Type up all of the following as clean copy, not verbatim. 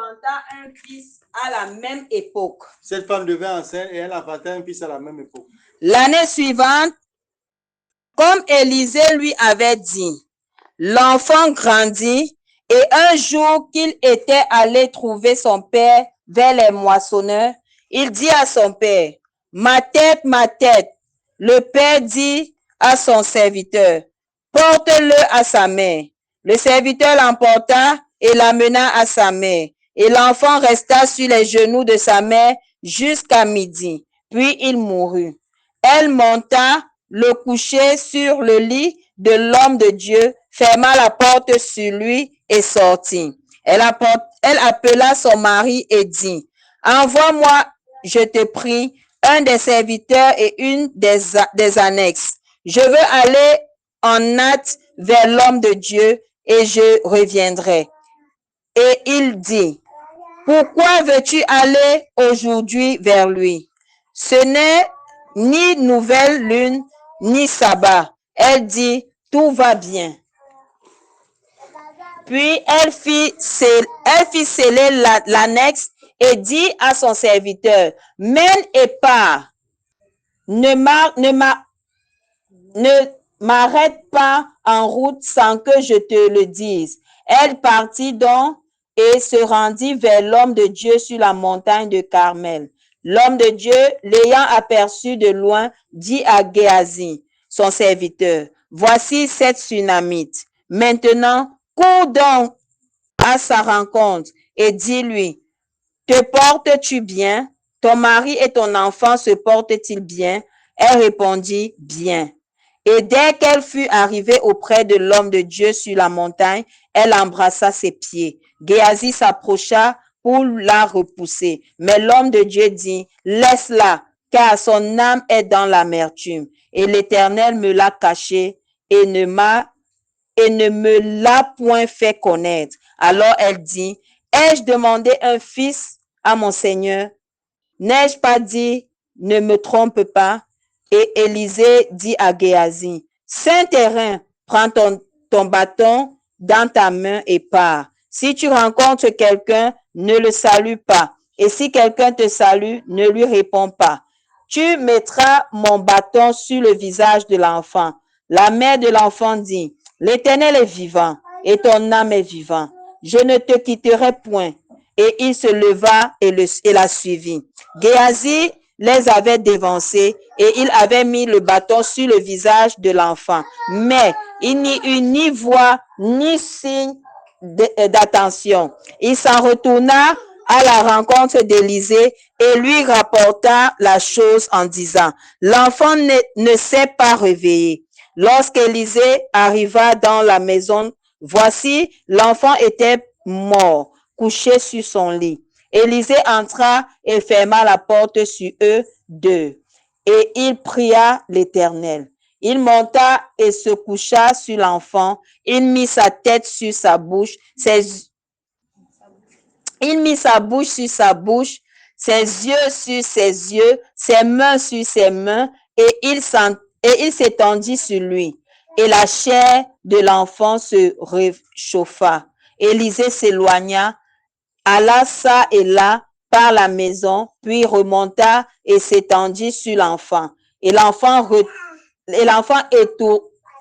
enfanta un fils à la même époque. Cette femme devait enceinte et elle enfanta un fils à la même époque. L'année suivante, comme Élisée lui avait dit, l'enfant grandit et un jour qu'il était allé trouver son père vers les moissonneurs, il dit à son père, ma tête, ma tête. Le père dit à son serviteur, porte-le à sa mère. Le serviteur l'emporta et l'amena à sa mère. Et l'enfant resta sur les genoux de sa mère jusqu'à midi. Puis il mourut. Elle monta le coucher sur le lit de l'homme de Dieu, ferma la porte sur lui et sortit. Elle appela son mari et dit, envoie-moi, je te prie, un des serviteurs et une des annexes. Je veux aller en hâte vers l'homme de Dieu et je reviendrai. Et il dit, pourquoi veux-tu aller aujourd'hui vers lui? Ce n'est ni nouvelle lune, ni sabbat. Elle dit, tout va bien. Puis elle fit sceller l'annexe et dit à son serviteur, mène et pars. Ne m'arrête pas en route sans que je te le dise. Elle partit donc et se rendit vers l'homme de Dieu sur la montagne de Carmel. L'homme de Dieu, l'ayant aperçu de loin, dit à Géasi, son serviteur, voici cette Sunamite. Maintenant, cours donc à sa rencontre et dis-lui, te portes-tu bien? Ton mari et ton enfant se portent-ils bien? Elle répondit, bien. Et dès qu'elle fut arrivée auprès de l'homme de Dieu sur la montagne, elle embrassa ses pieds. Géasi s'approcha pour la repousser. Mais l'homme de Dieu dit, laisse-la, car son âme est dans l'amertume. Et l'Éternel me l'a cachée et ne me l'a point fait connaître. Alors elle dit, ai-je demandé un fils à mon Seigneur? N'ai-je pas dit, ne me trompe pas? Et Élisée dit à Géasi, Saint-Terrain, prends ton bâton dans ta main et pars. Si tu rencontres quelqu'un, ne le salue pas. Et si quelqu'un te salue, ne lui réponds pas. Tu mettras mon bâton sur le visage de l'enfant. La mère de l'enfant dit, l'Éternel est vivant et ton âme est vivant. Je ne te quitterai point. Et il se leva et la suivit. Géasi les avait dévancés et il avait mis le bâton sur le visage de l'enfant. Mais il n'y eut ni voix ni signe d'attention. Il s'en retourna à la rencontre d'Élisée et lui rapporta la chose en disant, l'enfant ne s'est pas réveillé. Lorsqu'Élisée arriva dans la maison, voici, l'enfant était mort, couché sur son lit. Élisée entra et ferma la porte sur eux deux. Et il pria l'Éternel. Il monta et se coucha sur l'enfant. Il mit sa tête sur sa bouche, il mit sa bouche sur sa bouche, ses yeux sur ses yeux, ses mains sur ses mains, et il s'étendit sur lui. Et la chair de l'enfant se réchauffa. Élisée s'éloigna, alla ça et là par la maison, puis remonta et s'étendit sur l'enfant. Et l'enfant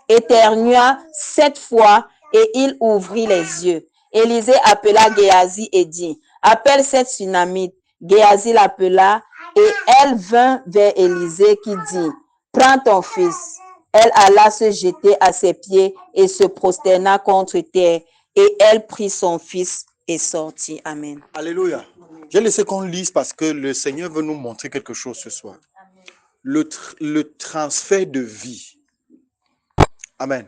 éternua 7 fois et il ouvrit les yeux. Élisée appela Géasi et dit, appelle cette Sunamite. Géasi l'appela et elle vint vers Élisée qui dit, prends ton fils. Elle alla se jeter à ses pieds et se prosterna contre terre. Et elle prit son fils et sortit. Amen. Alléluia. J'ai laissé qu'on lise parce que le Seigneur veut nous montrer quelque chose ce soir. Le transfert de vie. Amen.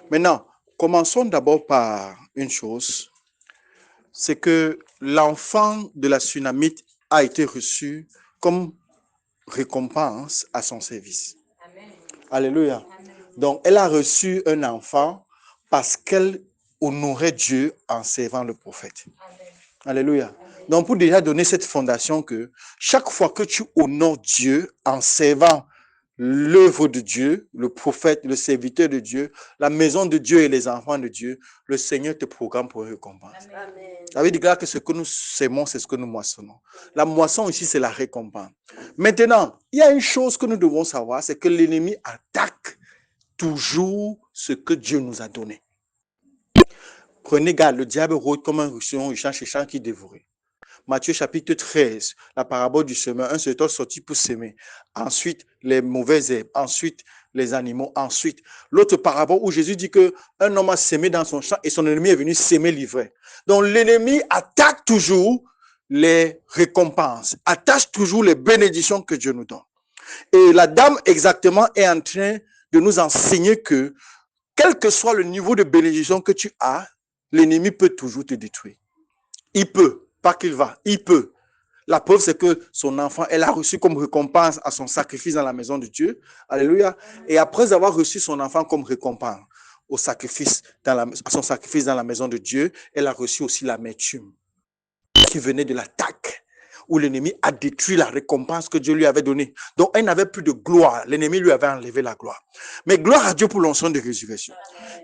Maintenant, commençons d'abord par une chose. C'est que l'enfant de la Sunamite a été reçu comme récompense à son service. Amen. Alléluia. Amen. Donc, elle a reçu un enfant parce qu'elle honorait Dieu en servant le prophète. Amen. Alléluia. Amen. Donc, pour déjà donner cette fondation que chaque fois que tu honores Dieu en servant l'œuvre de Dieu, le prophète, le serviteur de Dieu, la maison de Dieu et les enfants de Dieu, le Seigneur te programme pour une récompense. Ça veut dire que ce que nous sémons, c'est ce que nous moissonnons. La moisson ici, c'est la récompense. Maintenant, il y a une chose que nous devons savoir, c'est que l'ennemi attaque toujours ce que Dieu nous a donné. Prenez garde, le diable rôde comme un ruisseau, il cherche qui dévorait. Matthieu chapitre 13, la parabole du semeur, un semeur sorti pour s'aimer. Ensuite, les mauvaises herbes. Ensuite, les animaux. Ensuite, l'autre parabole où Jésus dit qu'un homme a sémé dans son champ et son ennemi est venu s'aimer l'ivraie. Donc, l'ennemi attaque toujours les récompenses, attache toujours les bénédictions que Dieu nous donne. Et la dame exactement est en train de nous enseigner que, quel que soit le niveau de bénédiction que tu as, l'ennemi peut toujours te détruire. Il peut. Pas qu'il va, il peut. La preuve, c'est que son enfant, elle a reçu comme récompense à son sacrifice dans la maison de Dieu. Alléluia. Et après avoir reçu son enfant comme récompense au sacrifice à son sacrifice dans la maison de Dieu, elle a reçu aussi l'amertume qui venait de l'attaque, où l'ennemi a détruit la récompense que Dieu lui avait donnée. Donc, elle n'avait plus de gloire. L'ennemi lui avait enlevé la gloire. Mais gloire à Dieu pour l'onction de résurrection.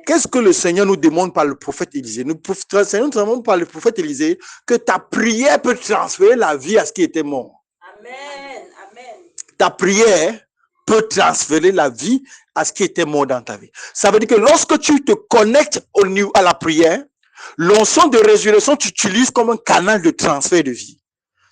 Qu'est-ce que le Seigneur nous demande par le prophète Élisée? Le Seigneur nous demande par le prophète Élisée que ta prière peut transférer la vie à ce qui était mort. Amen. Amen. Ta prière peut transférer la vie à ce qui était mort dans ta vie. Ça veut dire que lorsque tu te connectes à la prière, l'onction de résurrection, tu utilises comme un canal de transfert de vie.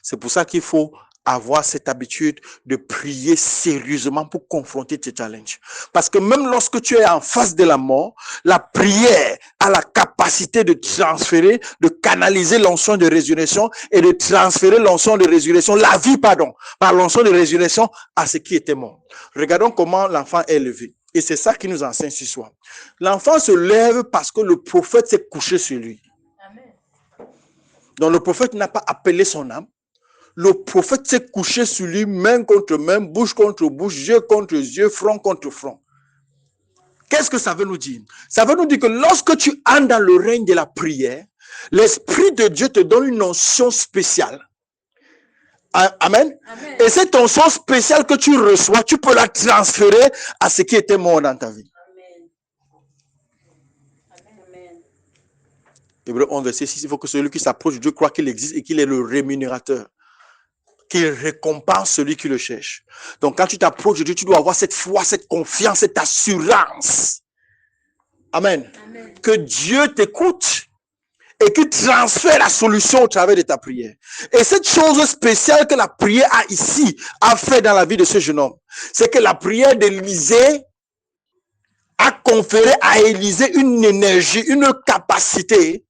C'est pour ça qu'il faut avoir cette habitude de prier sérieusement pour confronter tes challenges. Parce que même lorsque tu es en face de la mort, la prière a la capacité de transférer, de canaliser l'onction de résurrection et de transférer l'onction de résurrection, la vie, par l'onction de résurrection à ce qui était mort. Regardons comment l'enfant est levé. Et c'est ça qui nous enseigne ce soir. L'enfant se lève parce que le prophète s'est couché sur lui. Amen. Donc le prophète n'a pas appelé son âme. Le prophète s'est couché sur lui, main contre main, bouche contre bouche, yeux contre yeux, front contre front. Qu'est-ce que ça veut nous dire? Ça veut nous dire que lorsque tu entres dans le règne de la prière, l'Esprit de Dieu te donne une onction spéciale. Amen. Amen. Et cette onction spéciale que tu reçois, tu peux la transférer à ce qui était mort dans ta vie. Amen. Hébreux 11, verset 6, il faut que celui qui s'approche de Dieu croit qu'il existe et qu'il est le rémunérateur, qu'il récompense celui qui le cherche. Donc, quand tu t'approches de Dieu, tu dois avoir cette foi, cette confiance, cette assurance. Amen. Amen. Que Dieu t'écoute et qu'il transfère la solution au travers de ta prière. Et cette chose spéciale que la prière a ici, a fait dans la vie de ce jeune homme, c'est que la prière d'Élisée a conféré à Élisée une énergie, une capacité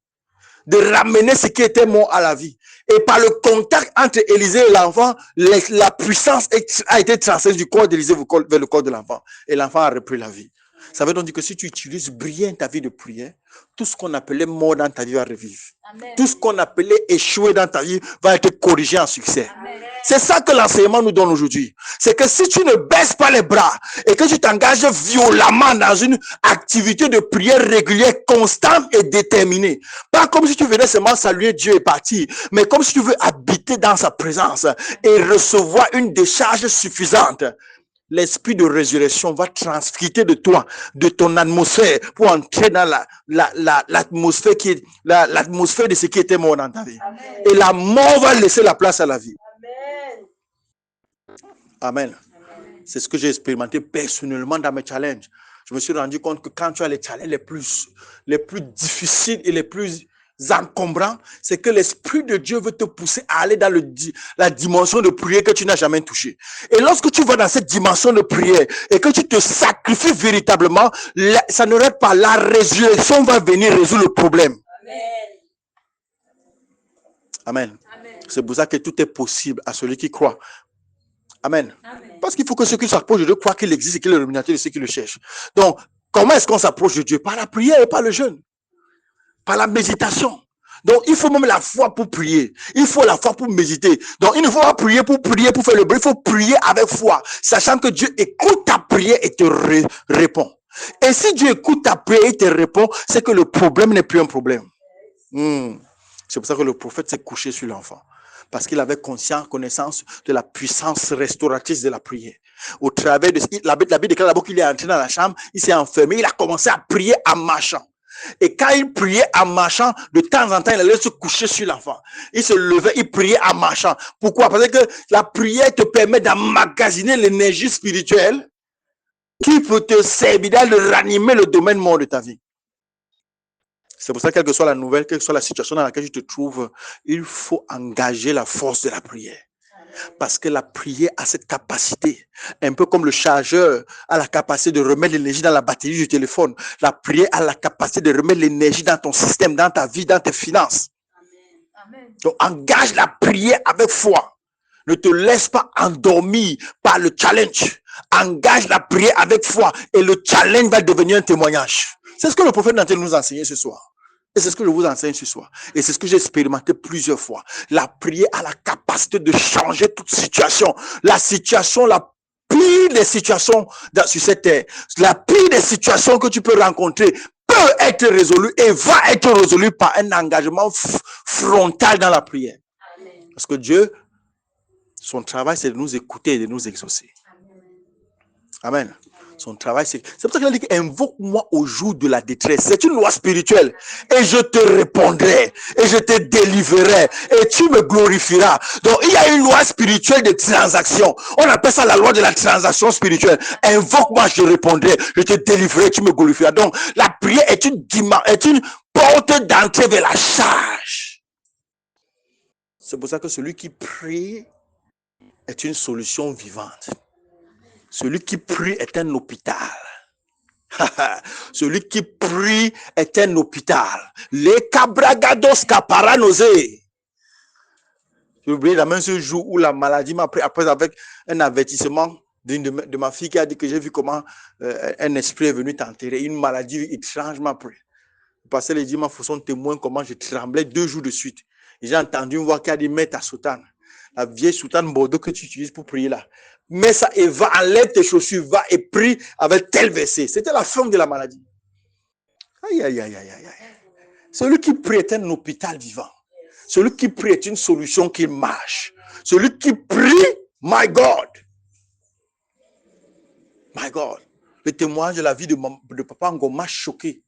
de ramener ce qui était mort à la vie. Et par le contact entre Élisée et l'enfant, la puissance a été transférée du corps d'Élisée vers le corps de l'enfant. Et l'enfant a repris la vie. Ça veut donc dire que si tu utilises bien ta vie de prière, tout ce qu'on appelait mort dans ta vie va revivre. Amen. Tout ce qu'on appelait échoué dans ta vie va être corrigé en succès. Amen. C'est ça que l'enseignement nous donne aujourd'hui. C'est que si tu ne baisses pas les bras et que tu t'engages violemment dans une activité de prière régulière, constante et déterminée, pas comme si tu venais seulement saluer Dieu et partir, mais comme si tu veux habiter dans sa présence et recevoir une décharge suffisante, l'esprit de résurrection va transférer de toi, de ton atmosphère, pour entrer dans l'atmosphère qui est l'atmosphère de ce qui était mort dans ta vie. Amen. Et la mort va laisser la place à la vie. Amen. Amen. C'est ce que j'ai expérimenté personnellement dans mes challenges. Je me suis rendu compte que quand tu as les challenges les plus difficiles et les plus encombrants, c'est que l'Esprit de Dieu veut te pousser à aller dans la dimension de prière que tu n'as jamais touchée. Et lorsque tu vas dans cette dimension de prière et que tu te sacrifies véritablement, ça ne reste pas. La résurrection va venir résoudre le problème. Amen. Amen. C'est pour ça que tout est possible à celui qui croit. Amen. Amen. Parce qu'il faut que ceux qui s'approchent de Dieu croient qu'il existe et qu'il est le rémunérateur de ceux qui le cherchent. Donc, comment est-ce qu'on s'approche de Dieu? Par la prière et par le jeûne. Par la méditation. Donc, il faut même la foi pour prier. Il faut la foi pour méditer. Donc, il ne faut pas prier pour faire le bruit. Il faut prier avec foi, sachant que Dieu écoute ta prière et te répond. Et si Dieu écoute ta prière et te répond, c'est que le problème n'est plus un problème. C'est pour ça que le prophète s'est couché sur l'enfant. Parce qu'il avait connaissance de la puissance restauratrice de la prière. Au travers de la Bible déclare d'abord qu'il est entré dans la chambre, il s'est enfermé, il a commencé à prier en marchant. Et quand il priait en marchant, de temps en temps, il allait se coucher sur l'enfant. Il se levait, il priait en marchant. Pourquoi? Parce que la prière te permet d'emmagasiner l'énergie spirituelle qui peut te servir de ranimer le domaine mort de ta vie. C'est pour ça que quelle que soit la nouvelle, quelle que soit la situation dans laquelle tu te trouves, il faut engager la force de la prière. Parce que la prière a cette capacité, un peu comme le chargeur a la capacité de remettre l'énergie dans la batterie du téléphone. La prière a la capacité de remettre l'énergie dans ton système, dans ta vie, dans tes finances. Amen. Donc engage la prière avec foi. Ne te laisse pas endormir par le challenge. Engage la prière avec foi et le challenge va devenir un témoignage. C'est ce que le prophète est en train de nous enseigner ce soir. Et c'est ce que je vous enseigne ce soir. Et c'est ce que j'ai expérimenté plusieurs fois. La prière a la capacité de changer toute situation. La situation, la pire des situations sur cette terre, la pire des situations que tu peux rencontrer peut être résolue et va être résolue par un engagement frontal dans la prière. Amen. Parce que Dieu, son travail, c'est de nous écouter et de nous exaucer. Amen. Son travail, c'est pour ça qu'il a dit invoque-moi au jour de la détresse. C'est une loi spirituelle. Et je te répondrai. Et je te délivrerai. Et tu me glorifieras. Donc, il y a une loi spirituelle de transaction. On appelle ça la loi de la transaction spirituelle. Invoque-moi, je répondrai. Je te délivrerai, tu me glorifieras. Donc, la prière est une porte d'entrée vers la charge. C'est pour ça que celui qui prie est une solution vivante. Celui qui prie est un hôpital. Celui qui prie est un hôpital. Les cabragados caparanosé. J'ai oublié la même ce jour où la maladie m'a pris après avec un avertissement de ma fille qui a dit que j'ai vu comment un esprit est venu t'enterrer. Une maladie étrange m'a pris. Le pasteur a dit, ma façon témoin comment je tremblais 2 jours de suite. Et j'ai entendu une voix qui a dit, mets ta soutane. La vieille soutane Bordeaux que tu utilises pour prier là. Mets ça et va, enlève tes chaussures, va et prie avec tel verset. C'était la fin de la maladie. Aïe, aïe, aïe, aïe, aïe. Celui qui prie est un hôpital vivant. Celui qui prie est une solution qui marche. Celui qui prie, my God. My God. Le témoignage de la vie de Papa Ngo m'a choqué.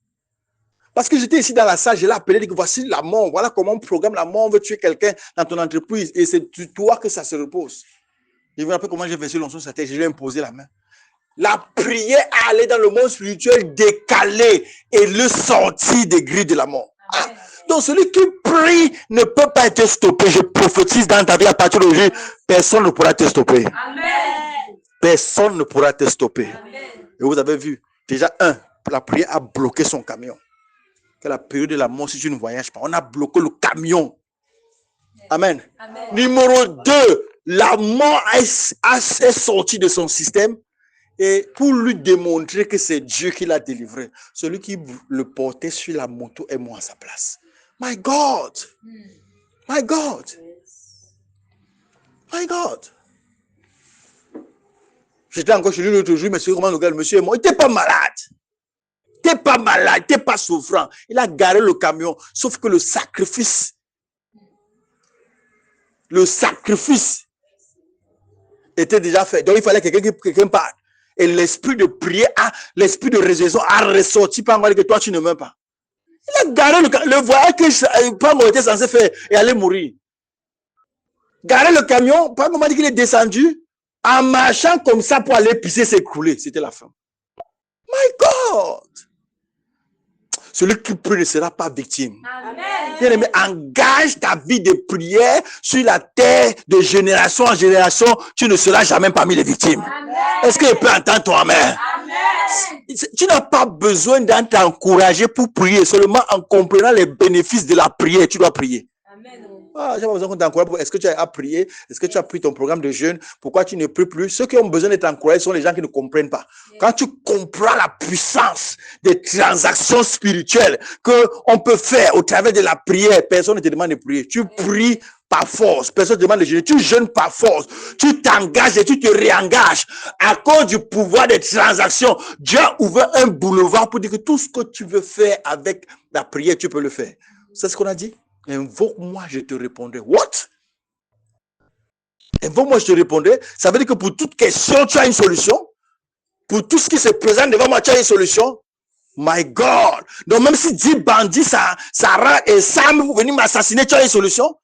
Parce que j'étais ici dans la salle, je l'ai appelé, dit que voici la mort, voilà comment on programme la mort, on veut tuer quelqu'un dans ton entreprise et c'est toi que ça se repose. Je me rappelle comment j'ai versé l'onction sur sa tête, je lui ai imposé la main. La prière a allé dans le monde spirituel décaler et le sortir des grilles de la mort. Ah, donc celui qui prie ne peut pas être stoppé. Je prophétise dans ta vie à partir d'aujourd'hui, personne ne pourra te stopper. Amen. Personne ne pourra te stopper. Amen. Et vous avez vu, déjà la prière a bloqué son camion. Que la période de la mort, si tu ne voyages pas, on a bloqué le camion. Amen. Amen. Numéro 2, la mort est sortie de son système et pour lui démontrer que c'est Dieu qui l'a délivré, celui qui le portait sur la moto est mort à sa place. My God. My God. My God. J'étais encore chez lui l'autre jour, monsieur, comment le gars, le monsieur est mort. Il n'était pas malade. T'es pas malade, t'es pas souffrant. Il a garé le camion, sauf que le sacrifice était déjà fait. Donc il fallait que quelqu'un parte. Et l'esprit de prière, l'esprit de résurrection a ressorti par moi que toi tu ne meurs pas. Il a garé le voyage que Pango était censé faire et aller mourir. Garé le camion, Pango m'a dit qu'il est descendu en marchant comme ça pour aller pisser, s'écrouler. C'était la fin. My God! Celui qui prie ne sera pas victime. Amen. Engage ta vie de prière sur la terre de génération en génération. Tu ne seras jamais parmi les victimes. Est-ce que je peux entendre ton amen? Amen. Tu n'as pas besoin d'encourager pour prier. Seulement en comprenant les bénéfices de la prière, tu dois prier. Amen. Ah, j'ai pas besoin qu'on t'encourage. Est-ce que tu as prié? Est-ce que tu as pris ton programme de jeûne? Pourquoi tu ne pries plus? Ceux qui ont besoin d'être encouragés sont les gens qui ne comprennent pas. Quand tu comprends la puissance des transactions spirituelles qu'on peut faire au travers de la prière, personne ne te demande de prier. Tu pries par force. Personne ne te demande de jeûner. Tu jeûnes par force. Tu t'engages et tu te réengages. À cause du pouvoir des transactions, Dieu a ouvert un boulevard pour dire que tout ce que tu veux faire avec la prière, tu peux le faire. C'est ce qu'on a dit. Invoque-moi, je te répondrai. What? Et bon, moi, je te répondrai, ça veut dire que pour toute question, tu as une solution. Pour tout ce qui se présente devant moi, tu as une solution. My God. Donc, même si 10 bandits, ça rend et 100 pour venir m'assassiner, tu as une solution.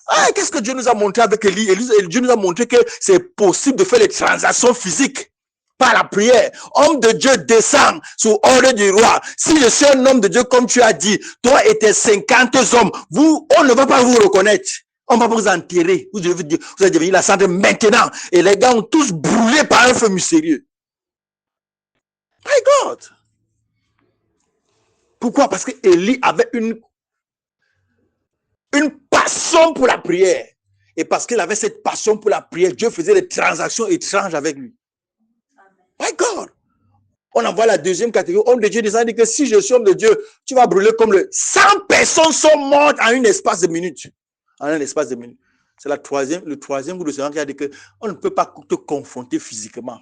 Ah, qu'est-ce que Dieu nous a montré avec Élie? Dieu nous a montré que c'est possible de faire les transactions physiques par la prière. Homme de Dieu descend sous ordre du roi. Si je suis un homme de Dieu, comme tu as dit, toi et tes 50 hommes, on ne va pas vous reconnaître. On va vous enterrer. Vous allez devenir la cendre maintenant. Et les gars ont tous brûlé par un feu mystérieux. My God. Pourquoi? Parce que Élie avait une passion pour la prière. Et parce qu'il avait cette passion pour la prière, Dieu faisait des transactions étranges avec lui. My God. On envoie la deuxième catégorie. Homme de Dieu dit que si je suis homme de Dieu, tu vas brûler comme 100 personnes sont mortes en un espace de minutes. En un espace de minutes. C'est le troisième groupe de Seigneur qui a dit que on ne peut pas te confronter physiquement.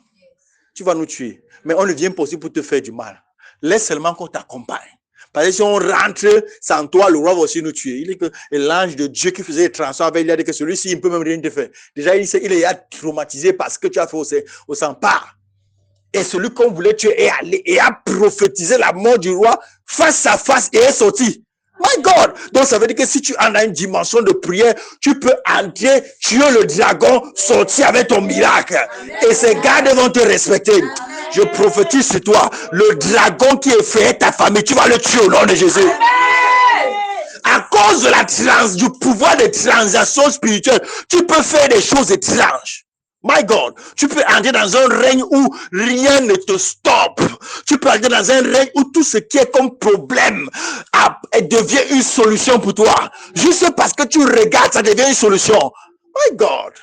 Tu vas nous tuer. Mais on ne vient pas aussi pour te faire du mal. Laisse seulement qu'on t'accompagne. Parce que si on rentre sans toi, le roi va aussi nous tuer. Il dit que l'ange de Dieu qui faisait les transactions avec lui, il a dit que celui-ci, il ne peut même rien te faire. Déjà, il est traumatisé parce que tu as fait au sans-part. Et celui qu'on voulait tuer est allé et a prophétisé la mort du roi face à face et est sorti. My God! Donc, ça veut dire que si tu en as une dimension de prière, tu peux entrer, tuer le dragon, sortir avec ton miracle. Et ces gardes vont te respecter. Je prophétise sur toi, le dragon qui effraie ta famille, tu vas le tuer au nom de Jésus. À cause de du pouvoir des transactions spirituelles, tu peux faire des choses étranges. My God, tu peux entrer dans un règne où rien ne te stoppe. Tu peux entrer dans un règne où tout ce qui est comme problème devient une solution pour toi. Juste parce que tu regardes, ça devient une solution. My God.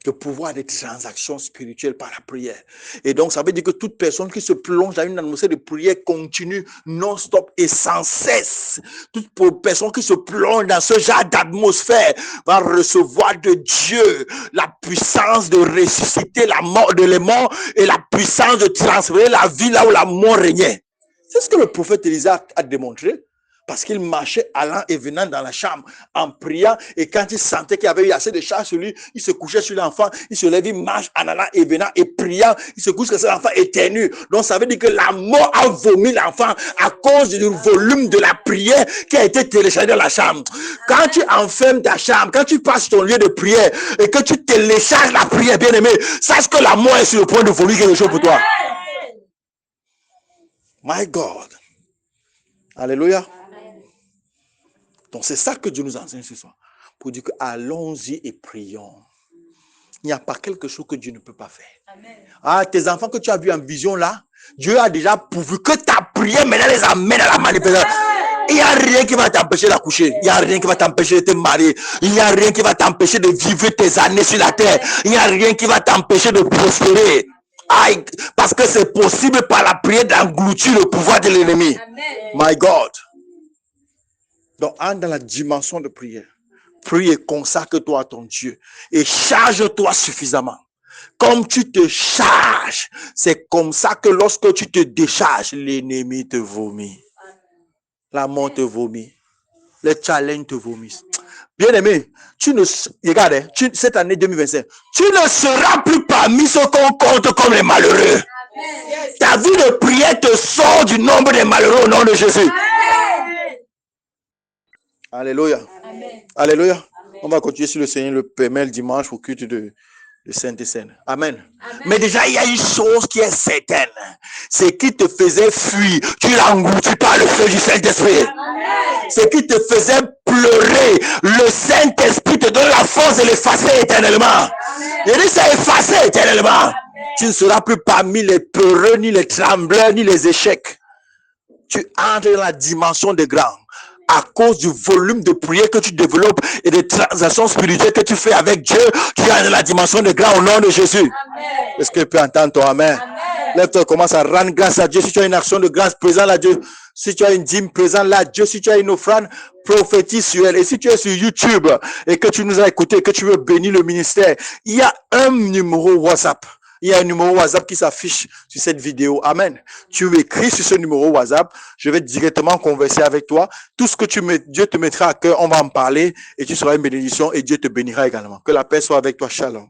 Le pouvoir des transactions spirituelles par la prière. Et donc, ça veut dire que toute personne qui se plonge dans une atmosphère de prière continue, non-stop et sans cesse, toute personne qui se plonge dans ce genre d'atmosphère va recevoir de Dieu la puissance de ressusciter la mort de les morts et la puissance de transférer la vie là où la mort régnait. C'est ce que le prophète Élisée a démontré. Parce qu'il marchait allant et venant dans la chambre en priant. Et quand il sentait qu'il y avait eu assez de charge sur lui, il se couchait sur l'enfant. Il se lève, il marche en allant et venant et priant. Il se couche que cet enfant éternue. Donc ça veut dire que la mort a vomi l'enfant à cause du volume de la prière qui a été téléchargé dans la chambre. Quand tu enfermes ta chambre, quand tu passes ton lieu de prière et que tu télécharges la prière, bien aimé, sache que la mort est sur le point de vomir quelque chose pour toi. My God. Alléluia. Donc, c'est ça que Dieu nous enseigne ce soir. Pour dire que allons-y et prions. Il n'y a pas quelque chose que Dieu ne peut pas faire. Amen. Ah, tes enfants que tu as vus en vision là, Dieu a déjà pourvu que ta prière maintenant les amène à la manifestation. Il n'y a rien qui va t'empêcher d'accoucher. Il n'y a rien qui va t'empêcher de te marier. Il n'y a rien qui va t'empêcher de vivre tes années sur la terre. Il n'y a rien qui va t'empêcher de prospérer. Aïe, parce que c'est possible par la prière d'engloutir le pouvoir de l'ennemi. My God. Donc, entre dans la dimension de prière. Prie et consacre-toi à ton Dieu. Et charge-toi suffisamment. Comme tu te charges, c'est comme ça que lorsque tu te décharges, l'ennemi te vomit. La mort te vomit. Les challenges te vomissent. Bien aimé, regarde, cette année 2025, tu ne seras plus parmi ceux qu'on compte comme les malheureux. Ta vie de prière te sort du nombre des malheureux au nom de Jésus. Alléluia. Amen. Alléluia. Amen. On va continuer si le Seigneur le permet le dimanche au culte de Sainte-Seine. Amen. Amen. Mais déjà, il y a une chose qui est certaine. C'est qui te faisait fuir. Tu l'as englouti par le feu du Saint-Esprit. C'est qui te faisait pleurer. Le Saint-Esprit te donne la force de l'effacer éternellement. Il dit, c'est effacé éternellement. Amen. Tu ne seras plus parmi les peureux, ni les trembleurs, ni les échecs. Tu entres dans la dimension des grands. À cause du volume de prière que tu développes et des transactions spirituelles que tu fais avec Dieu, tu es dans la dimension de grâce au nom de Jésus. Amen. Est-ce que tu peux entendre ton amen? Lève-toi, commence à rendre grâce à Dieu. Si tu as une action de grâce, présente à Dieu. Si tu as une dîme, présente-la à Dieu. Si tu as une offrande, prophétise sur elle. Et si tu es sur YouTube et que tu nous as écouté, que tu veux bénir le ministère, il y a un numéro WhatsApp. Il y a un numéro WhatsApp qui s'affiche sur cette vidéo. Amen. Tu écris sur ce numéro WhatsApp. Je vais directement converser avec toi. Tout ce que Dieu te mettra à cœur, on va en parler et tu seras une bénédiction et Dieu te bénira également. Que la paix soit avec toi. Shalom.